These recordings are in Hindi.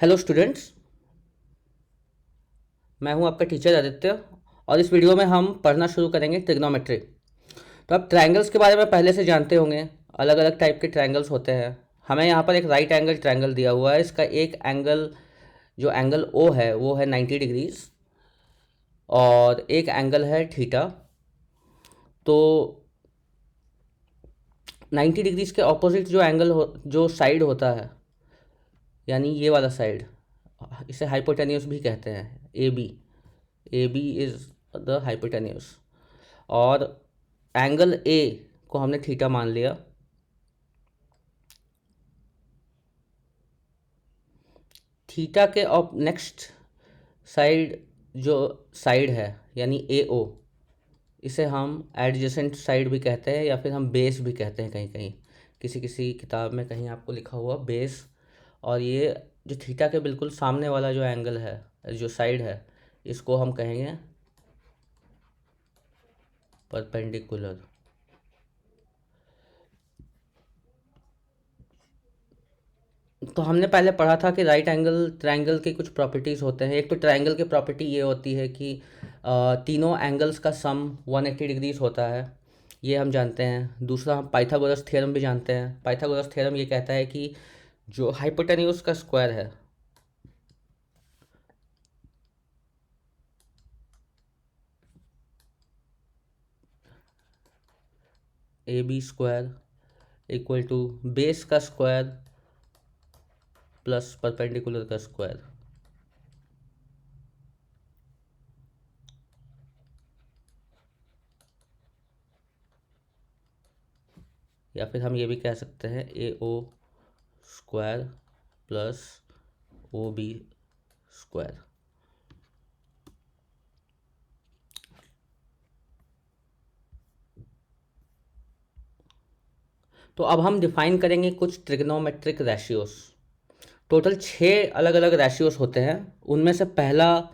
Hello students. मैं हूं आपका टीचर आदित्य। और इस वीडियो में हम पढ़ना शुरू करेंगे ट्रिग्नोमेट्री। तो आप ट्रायंगल्स के बारे में पहले से जानते होंगे। अलग अलग टाइप के ट्रायंगल्स होते हैं। हमें यहाँ पर एक राइट एंगल ट्रायंगल दिया हुआ है। इसका एक एंगल, जो एंगल ओ है, वो है 90 डिग्रीज। और एक एंगल है थीटा। तो 90 डिग्रीज के ऑपोजिट जो एंगल जो साइड होता है, यानी ये वाला साइड, इसे हाइपोटेन्यूस भी कहते हैं, A B. A B is the hypotenuse. और एंगल ए को हमने थीटा मान लिया। थीटा के ऑप नेक्स्ट साइड, जो साइड है, यानी ए ओ, इसे हम एडजेसेंट साइड भी कहते हैं, या फिर हम बेस भी कहते हैं। कहीं कहीं किसी किसी किताब में कहीं आपको लिखा हुआ बेस। और ये जो थीटा के बिल्कुल सामने वाला जो एंगल है, जो साइड है, इसको हम कहेंगे परपेंडिकुलर। तो हमने पहले पढ़ा था कि राइट एंगल ट्रायंगल के कुछ प्रॉपर्टीज़ होते हैं। एक तो ट्रायंगल की प्रॉपर्टी ये होती है कि तीनों एंगल्स का सम 180 डिग्रीज होता है। ये हम जानते हैं। दूसरा, हम पाइथागोरस थ्योरम भी जानते हैं। पाइथागोरस थ्योरम ये कहता है कि जो हाइपोटेन्यूज का स्क्वायर है, A B square equal to base का स्क्वायर प्लस परपेंडिकुलर का स्क्वायर। या फिर हम ये भी कह सकते हैं A O square plus O B square. तो अब हम डिफाइन करेंगे कुछ ट्रिग्नोमेट्रिक रेशियोज। टोटल 6 अलग अलग रेशियोज होते हैं। उनमें से पहला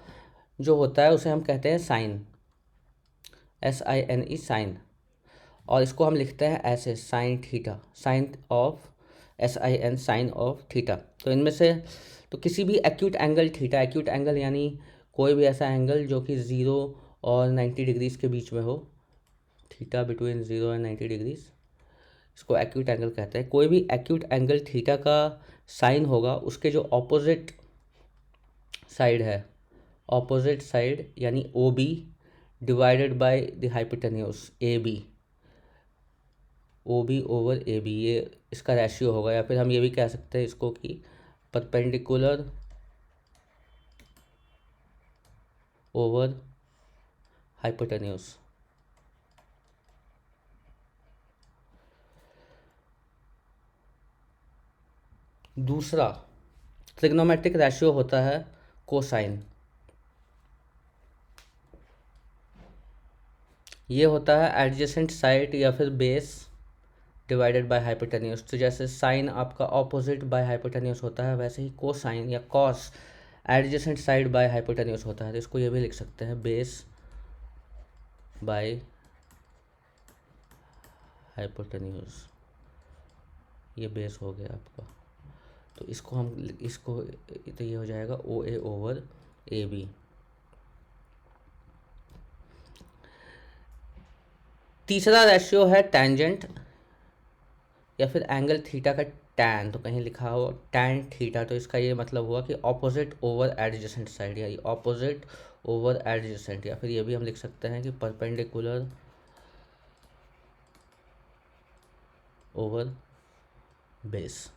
जो होता है उसे हम कहते हैं साइन, SINE, साइन। और इसको हम लिखते हैं ऐसे, sine theta, sine of SIN, sine of theta. तो इनमें से, तो किसी भी acute angle theta, acute angle यानी कोई भी ऐसा एंगल जो कि 0 और 90 डिग्रीज के बीच में हो, थीटा बिटवीन 0 एंड 90 डिग्रीज, इसको एक्यूट एंगल कहते हैं। कोई भी एक्यूट एंगल थीटा का साइन होगा, उसके जो ऑपोजिट साइड है, ऑपोजिट साइड यानी O B divided by the hypotenuse A B, O B over A B, ये इसका रेशियो होगा। या फिर हम ये भी कह सकते हैं इसको कि परपेंडिकुलर ओवर हाइपोटेन्यूज। दूसरा ट्रिग्नोमेट्रिक रेशियो होता है कोसाइन। ये होता है एडजेसेंट साइड या फिर बेस डिवाइडेड बाय हाइपोटेन्यूज। तो जैसे साइन आपका ऑपोजिट बाय हाइपोटेन्यूज होता है, वैसे ही कोसाइन या cos adjacent side by hypotenuse होता है। तो इसको ये भी लिख सकते हैं बेस बाय हाइपोटेन्यूज। ये बेस हो गया आपका। तो इसको हम, इसको, तो ये हो जाएगा ओ ए ओवर ए बी। तीसरा रेशियो है टेंजेंट या फिर एंगल थीटा का टैन। तो कहीं लिखा हो टैन थीटा, तो इसका ये मतलब हुआ कि ऑपोजिट ओवर एडजेसेंट साइड, या ऑपोजिट ओवर एडजेसेंट। या फिर ये भी हम लिख सकते हैं कि परपेंडिकुलर ओवर बेस।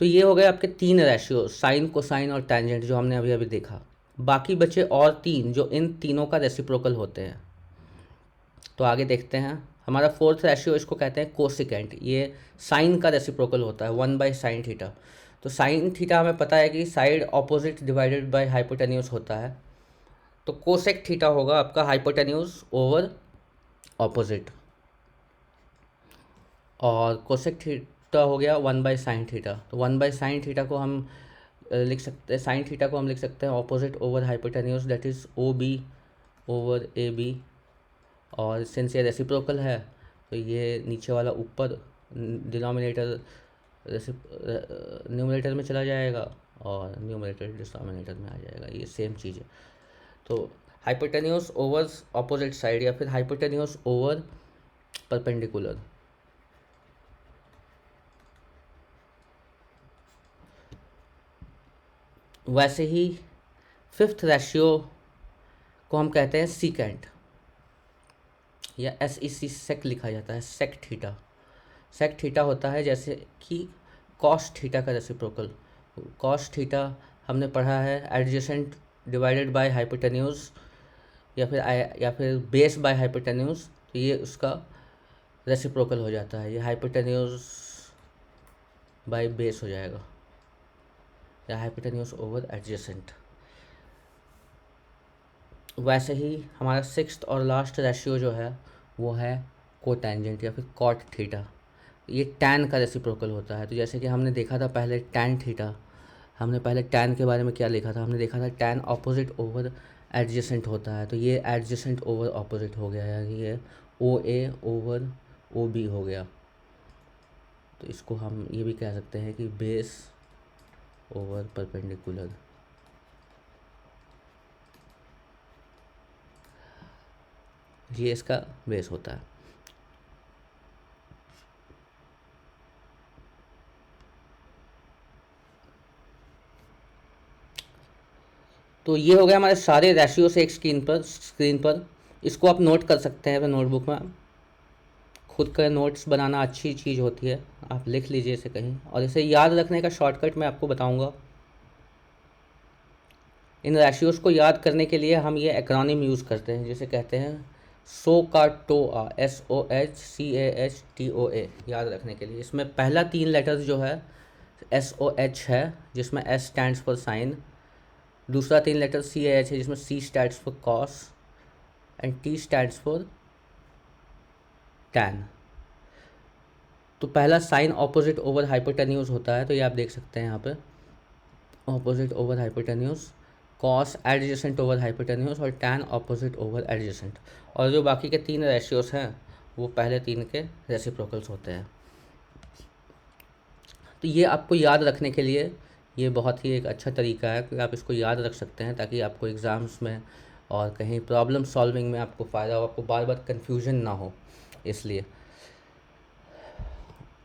तो ये हो गए आपके 3 रेशियो, साइन, कोसाइन और टेंजेंट, जो हमने अभी अभी देखा। बाकी बचे और 3 जो इन तीनों का रेसिप्रोकल होते हैं। तो आगे देखते हैं। हमारा फोर्थ रेशियो, इसको कहते हैं कोसिकेंट। ये साइन का रेसिप्रोकल होता है, 1/sin थीटा। तो साइन थीटा हमें पता है कि side opposite divided by hypotenuse होता है। तो कोसेक थीटा होगा आपका हाइपोटेन्यूज ओवर ऑपोजिट। और कोसेक थीटा हो गया 1/sin थीटा। तो 1/sin थीटा को हम लिख सकते हैं, साइन थीटा को हम लिख सकते हैं opposite over hypotenuse, that is O B over A B. और सिंस ये रेसिप्रोकल है, तो ये नीचे वाला ऊपर, डिनोमिनेटर न्यूमरेटर में चला जाएगा और न्यूमरेटर डिनोमिनेटर में आ जाएगा, ये सेम चीज़ है। तो हाइपोटेन्यूस ओवर ऑपोजिट साइड या फिर हाइपोटेन्यूस ओवर परपेंडिकुलर। वैसे ही फिफ्थ रेशियो को हम कहते हैं सीकेंट, या SEC लिखा जाता है, सेक थीटा। सेक थीटा होता है जैसे कि कॉस थीटा का रेसिप्रोकल। कॉस थीटा हमने पढ़ा है एडजेसेंट डिवाइडेड बाय हाइपोटेन्यूज या फिर बेस बाय हाइपोटेन्यूज, तो ये उसका रेसिप्रोकल हो जाता है, ये हाइपोटेन्यूज बाय बेस हो जाएगा या हाइपोटेन्यूज ओवर एडजेसेंट। वैसे ही हमारा सिक्स्थ और लास्ट रेशियो जो है वो है कोटेंजेंट या फिर कॉट थीटा। ये टैन का रेसिप्रोकल होता है। तो जैसे कि हमने देखा था पहले टैन थीटा, हमने पहले टैन के बारे में क्या लिखा था, हमने देखा था टैन ऑपोजिट ओवर एडजेसेंट होता है। तो ये एडजेसेंट ओवर ऑपोजिट हो गया, यानी ये OA ओवर OB हो गया। तो इसको हम ये भी कह सकते हैं कि बेस ओवर परपेंडिकुलर। ये इसका बेस होता है। तो ये हो गया हमारे सारे रेशियोस एक स्क्रीन पर। इसको आप नोट कर सकते हैं अपने नोटबुक में। खुद का नोट्स बनाना अच्छी चीज़ होती है, आप लिख लीजिए इसे कहीं। और इसे याद रखने का शॉर्टकट मैं आपको बताऊंगा। इन रेशियोस को याद करने के लिए हम ये एक्रोनिम यूज़ करते हैं, जिसे कहते हैं SOHCAHTOA, SOHCAHTOA। याद रखने के लिए इसमें पहला 3 लेटर्स जो है SOH है, जिसमें S स्टैंड्स फॉर साइन। दूसरा 3 लेटर CAH है, जिसमें C stands for cos and T stands for tan. तो पहला साइन ऑपोजिट ओवर हाइपोटेन्यूज होता है, तो ये आप देख सकते हैं यहाँ पे, opposite over hypotenuse, cos adjacent over hypotenuse और टैन ऑपोजिट ओवर एडजेसेंट। और जो बाकी के 3 रेशियोस हैं वो पहले 3 के रेसिप्रोकल्स होते हैं। तो ये आपको याद रखने के लिए ये बहुत ही एक अच्छा तरीका है कि आप इसको याद रख सकते हैं, ताकि आपको एग्ज़ाम्स में और कहीं प्रॉब्लम सॉल्विंग में आपको फ़ायदा हो, आपको बार बार कन्फ्यूजन ना हो। इसलिए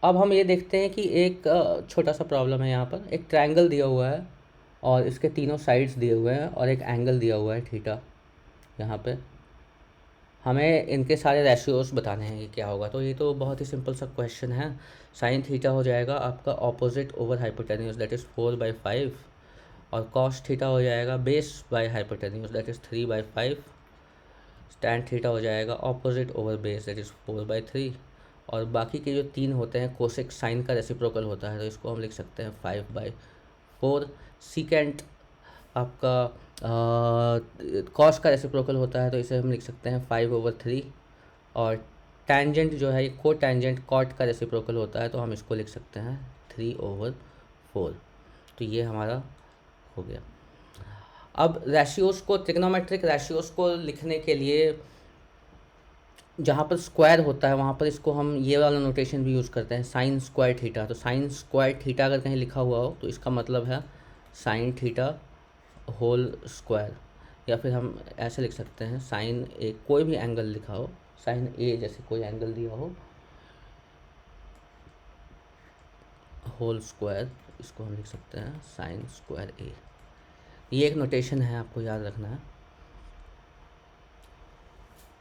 अब हम ये देखते हैं कि एक छोटा सा प्रॉब्लम है। यहाँ पर एक ट्रायंगल दिया हुआ है और इसके तीनों साइड्स दिए हुए हैं और एक एंगल दिया हुआ है थीटा। यहाँ पे हमें इनके सारे रेशियोस बताने हैं कि क्या होगा। तो ये तो बहुत ही सिंपल सा क्वेश्चन है। साइन थीटा हो जाएगा आपका opposite over hypotenuse, that is 4/5। और कॉस थीटा हो जाएगा base by hypotenuse, that is 3/5। Tan theta हो जाएगा opposite over base, that is 4/3। और बाकी के जो 3 होते हैं कोसेक साइन का रेसिप्रोकल होता है, तो इसको हम लिख सकते हैं 5/4। सीकेंट आपका कॉस का रेसिप्रोकल होता है, तो इसे हम लिख सकते हैं 5/3। और टेंजेंट जो है को टेंजेंट कॉट का रेसिप्रोकल होता है, तो हम इसको लिख सकते हैं 3/4। तो ये हमारा हो गया। अब रेशियोस को, ट्रिग्नोमेट्रिक रेशियोस को लिखने के लिए जहाँ पर स्क्वायर होता है वहाँ पर इसको हम ये वाला नोटेशन भी यूज़ करते हैं, साइन स्क्वायर थीटा। तो साइन स्क्वायर थीटा अगर कहीं लिखा हुआ हो तो इसका मतलब है साइन थीटा होल स्क्वायर। या फिर हम ऐसे लिख सकते हैं साइन ए, कोई भी एंगल लिखा हो, साइन ए जैसे कोई एंगल दिया हो, होल स्क्वायर, इसको हम लिख सकते हैं साइन स्क्वायर ए। ये एक नोटेशन है, आपको याद रखना है।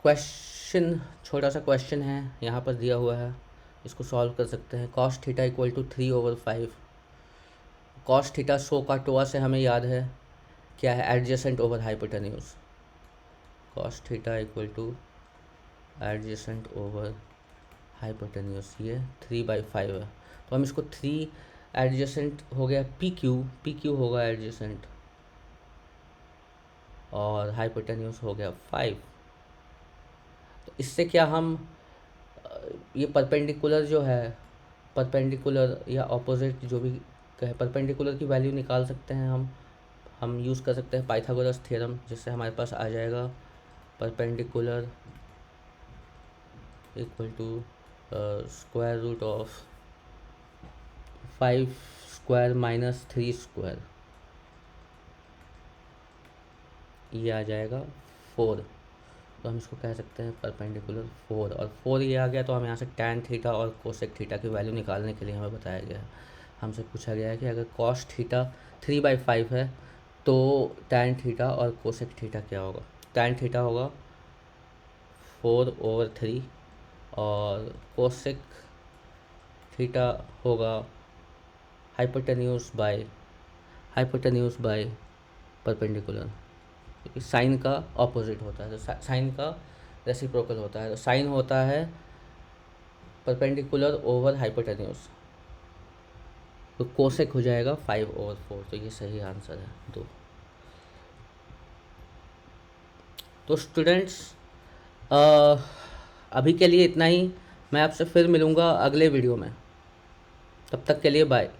क्वेश्चन, छोटा सा क्वेश्चन है यहाँ पर दिया हुआ है, इसको सॉल्व कर सकते हैं। Cos theta equal to 3/5। Cos theta SOH CAH TOA से हमें याद है क्या है, adjacent over hypotenuse. Cos theta equal to adjacent over hypotenuse, ये 3/5 है। तो हम इसको 3 एडजेसेंट हो गया PQ होगा एडजेसेंट, और हाइपोटेन्यूज हो गया 5। तो इससे क्या हम ये परपेंडिकुलर जो है, परपेंडिकुलर या ऑपोजिट जो भी कहे, परपेंडिकुलर की वैल्यू निकाल सकते हैं हम यूज़ कर सकते हैं पाइथागोरस थ्योरम, जिससे हमारे पास आ जाएगा perpendicular equal to square root of 5 square minus 3 square, ये आ जाएगा 4। तो हम इसको कह सकते हैं परपेंडिकुलर 4, और 4 ये आ गया तो हम यहाँ से टैन थीटा और कोसेक थीटा की वैल्यू निकालने के लिए हमें बताया गया है। हमसे पूछा गया है कि अगर कॉस थीटा 3/5 है तो टैन थीटा और कोसेक थीटा क्या होगा। टैन थीटा होगा 4/3 और कोसेक थीटा होगा हाइपोटेन्यूज बाय परपेंडिकुलर, क्योंकि साइन का ऑपोजिट होता है, तो साइन का रेसिप्रोकल होता है, तो साइन होता है परपेंडिकुलर ओवर हाइपोटेन्यूज, तो कोसेक हो जाएगा 5/4। तो ये सही आंसर है 2। तो स्टूडेंट्स अभी के लिए इतना ही। मैं आपसे फिर मिलूँगा अगले वीडियो में, तब तक के लिए बाय।